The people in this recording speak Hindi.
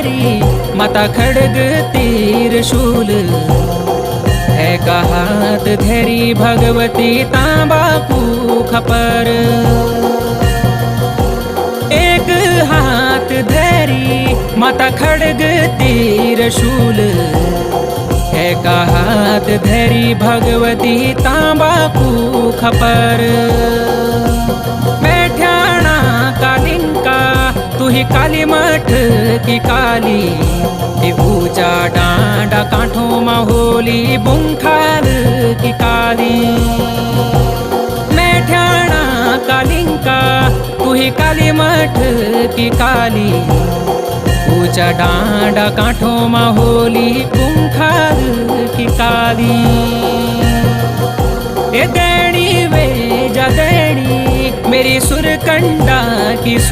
धैरी माता खड़ग तीर शूल है का हाथ धैरी भगवती तांबाकू खपर। एक हाथ धैरी माता खड़ग तीर शूल है का हाथ धैरी भगवती तांबाकू खपर। बैठ्याणा कालिंका तू ही काली मठ की काली, ये ऊंचा डांडा कांठों माहोली बुंखाल की काली। बैठ्याणा कालिंका तू ही काली मठ की काली, ऊंचा डांडा कांठों माहोली बुंखाल की काली। ए दैणी वे जा दैणी मेरी सुरकंडा की